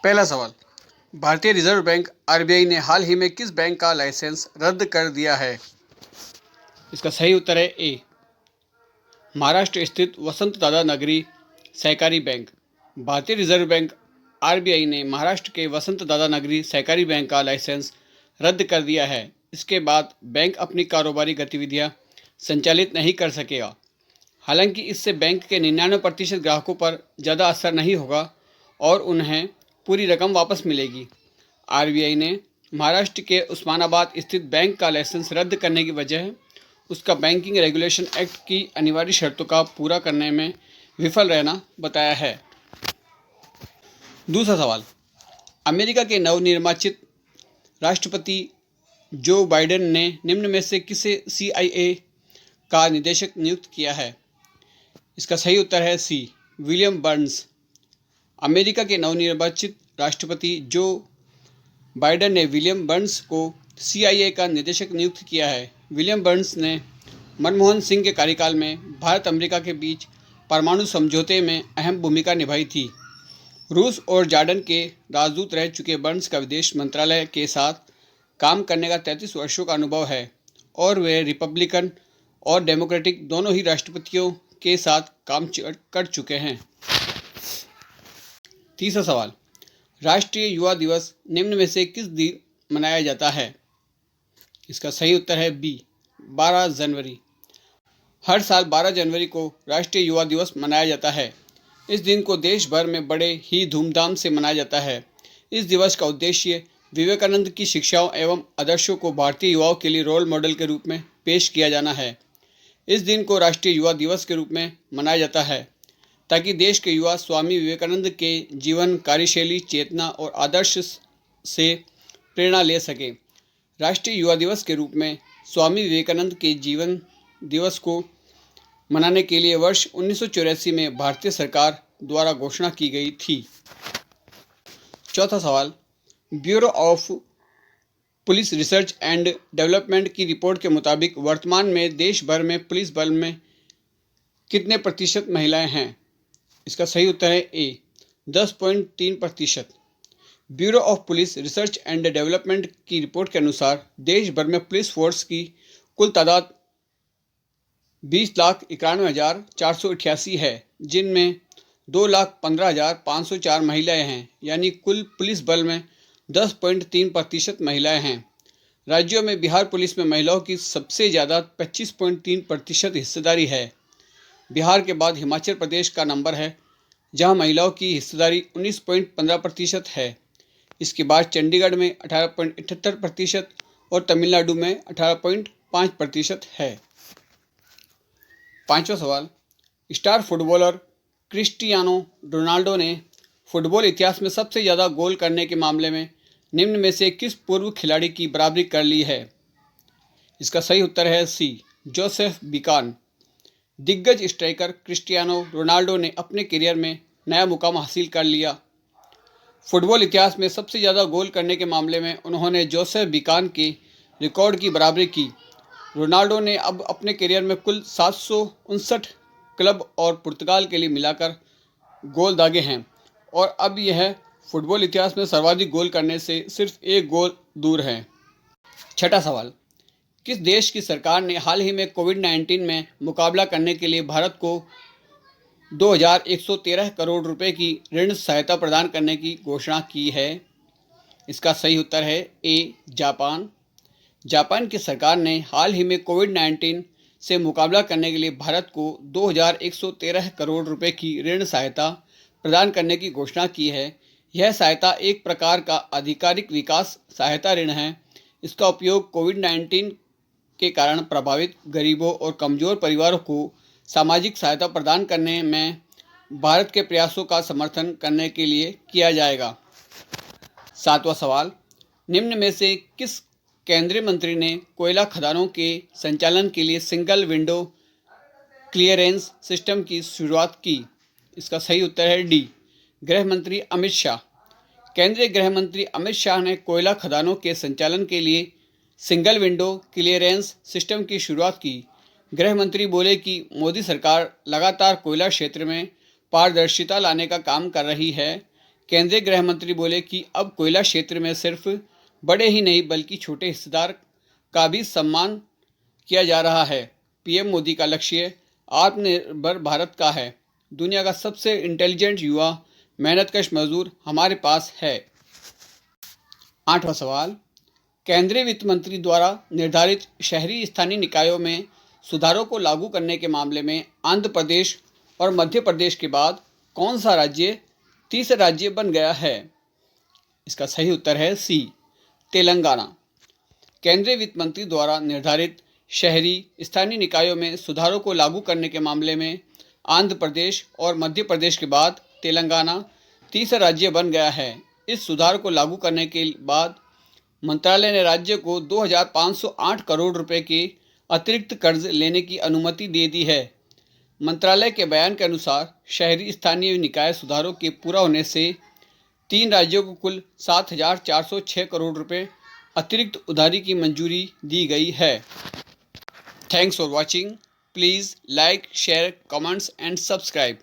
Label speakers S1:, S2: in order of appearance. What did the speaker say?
S1: पहला सवाल, भारतीय रिजर्व बैंक आरबीआई ने हाल ही में किस बैंक का लाइसेंस रद्द कर दिया है? इसका सही उत्तर है ए, महाराष्ट्र स्थित वसंत दादा नगरी सहकारी बैंक। भारतीय रिजर्व बैंक आरबीआई ने महाराष्ट्र के वसंत दादा नगरी सहकारी बैंक का लाइसेंस रद्द कर दिया है। इसके बाद बैंक अपनी कारोबारी गतिविधियां संचालित नहीं कर सकेगा। हालांकि इससे बैंक के 99% ग्राहकों पर ज़्यादा असर नहीं होगा और उन्हें पूरी रकम वापस मिलेगी। आरबीआई ने महाराष्ट्र के उस्मानाबाद स्थित बैंक का लाइसेंस रद्द करने की वजह उसका बैंकिंग रेगुलेशन एक्ट की अनिवार्य शर्तों का पूरा करने में विफल रहना बताया है। दूसरा सवाल, अमेरिका के नवनिर्वाचित राष्ट्रपति जो बाइडेन ने निम्न में से किसे सीआईए का निदेशक नियुक्त किया है? इसका सही उत्तर है सी, विलियम बर्न्स। अमेरिका के नवनिर्वाचित राष्ट्रपति जो बाइडेन ने विलियम बर्न्स को सीआईए का निदेशक नियुक्त किया है। विलियम बर्न्स ने मनमोहन सिंह के कार्यकाल में भारत अमेरिका के बीच परमाणु समझौते में अहम भूमिका निभाई थी। रूस और जॉर्डन के राजदूत रह चुके बर्न्स का विदेश मंत्रालय के साथ काम करने का 33 वर्षों का अनुभव है और वे रिपब्लिकन और डेमोक्रेटिक दोनों ही राष्ट्रपतियों के साथ काम कर चुके हैं। तीसरा सवाल, राष्ट्रीय युवा दिवस निम्न में से किस दिन मनाया जाता है? इसका सही उत्तर है बी, 12 जनवरी। हर साल 12 जनवरी को राष्ट्रीय युवा दिवस मनाया जाता है। इस दिन को देश भर में बड़े ही धूमधाम से मनाया जाता है। इस दिवस का उद्देश्य विवेकानंद की शिक्षाओं एवं आदर्शों को भारतीय युवाओं के लिए रोल मॉडल के रूप में पेश किया जाना है। इस दिन को राष्ट्रीय युवा दिवस के रूप में मनाया जाता है ताकि देश के युवा स्वामी विवेकानंद के जीवन, कार्यशैली, चेतना और आदर्श से प्रेरणा ले सकें। राष्ट्रीय युवा दिवस के रूप में स्वामी विवेकानंद के जीवन दिवस को मनाने के लिए वर्ष 1984 में भारतीय सरकार द्वारा घोषणा की गई थी। चौथा सवाल, bureau of police research and development की रिपोर्ट के मुताबिक वर्तमान में देश भर में पुलिस बल में कितने प्रतिशत महिलाएं हैं? इसका सही उत्तर है ए, 10.3%। Bureau of police research and development की रिपोर्ट के अनुसार देश भर में पुलिस फोर्स की कुल तादाद 20,91,488 है, जिनमें 2,15,504 महिलाएं हैं, यानी कुल पुलिस बल में 10.3% महिलाएं हैं। राज्यों में बिहार पुलिस में महिलाओं की सबसे ज़्यादा 25.3% हिस्सेदारी है। बिहार के बाद हिमाचल प्रदेश का नंबर है, जहां महिलाओं की हिस्सेदारी 19.15% है। इसके बाद चंडीगढ़ में 18.78% और तमिलनाडु में 18.5% है। पांचवा सवाल, स्टार फुटबॉलर क्रिस्टियानो रोनाल्डो ने फुटबॉल इतिहास में सबसे ज़्यादा गोल करने के मामले में निम्न में से किस पूर्व खिलाड़ी की बराबरी कर ली है? इसका सही उत्तर है सी, जोसेफ बिकान। दिग्गज स्ट्राइकर क्रिस्टियानो रोनाल्डो ने अपने करियर में नया मुकाम हासिल कर लिया। फुटबॉल इतिहास में सबसे ज़्यादा गोल करने के मामले में उन्होंने जोसेफ बिकान के रिकॉर्ड की बराबरी की। रोनाल्डो ने अब अपने करियर में कुल 759 क्लब और पुर्तगाल के लिए मिलाकर गोल दागे हैं और अब यह फुटबॉल इतिहास में सर्वाधिक गोल करने से सिर्फ एक गोल दूर है। छठा सवाल, किस देश की सरकार ने हाल ही में कोविड-19 में मुकाबला करने के लिए भारत को 2,113 करोड़ रुपए की ऋण सहायता प्रदान करने की घोषणा की है? इसका सही उत्तर है ए, जापान। जापान की सरकार ने हाल ही में कोविड-19 से मुकाबला करने के लिए भारत को 2,113 करोड़ रुपए की ऋण सहायता प्रदान करने की घोषणा की है। यह सहायता एक प्रकार का आधिकारिक विकास सहायता ऋण है। इसका उपयोग कोविड-19 के कारण प्रभावित गरीबों और कमज़ोर परिवारों को सामाजिक सहायता प्रदान करने में भारत के प्रयासों का समर्थन करने के लिए किया जाएगा। सातवां सवाल, निम्न में से किस केंद्रीय मंत्री ने कोयला खदानों के संचालन के लिए सिंगल विंडो क्लियरेंस सिस्टम की शुरुआत की? इसका सही उत्तर है डी, गृह मंत्री अमित शाह। केंद्रीय गृह मंत्री अमित शाह ने कोयला खदानों के संचालन के लिए सिंगल विंडो क्लियरेंस सिस्टम की शुरुआत की। गृह मंत्री बोले कि मोदी सरकार लगातार कोयला क्षेत्र में पारदर्शिता लाने का काम कर रही है। केंद्रीय गृह मंत्री बोले कि अब कोयला क्षेत्र में सिर्फ बड़े ही नहीं बल्कि छोटे हिस्सेदार का भी सम्मान किया जा रहा है। पीएम मोदी का लक्ष्य आत्मनिर्भर भारत का है। दुनिया का सबसे इंटेलिजेंट युवा मेहनतकश मजदूर हमारे पास है। 8वां सवाल, केंद्रीय वित्त मंत्री द्वारा निर्धारित शहरी स्थानीय निकायों में सुधारों को लागू करने के मामले में आंध्र प्रदेश और मध्य प्रदेश के बाद कौन सा राज्य तीसरा राज्य बन गया है? इसका सही उत्तर है सी, तेलंगाना। केंद्रीय वित्त मंत्री द्वारा निर्धारित शहरी स्थानीय निकायों में सुधारों को लागू करने के मामले में आंध्र प्रदेश और मध्य प्रदेश के बाद तेलंगाना तीसरा राज्य बन गया है। इस सुधार को लागू करने के बाद मंत्रालय ने राज्य को 2,508 करोड़ रुपए के अतिरिक्त कर्ज लेने की अनुमति दे दी है। मंत्रालय के बयान के अनुसार शहरी स्थानीय निकाय सुधारों के पूरा होने से 3 राज्यों को कुल 7,406 करोड़ रुपए अतिरिक्त उधारी की मंजूरी दी गई है। Thanks for watching. Please like, share, comments and subscribe.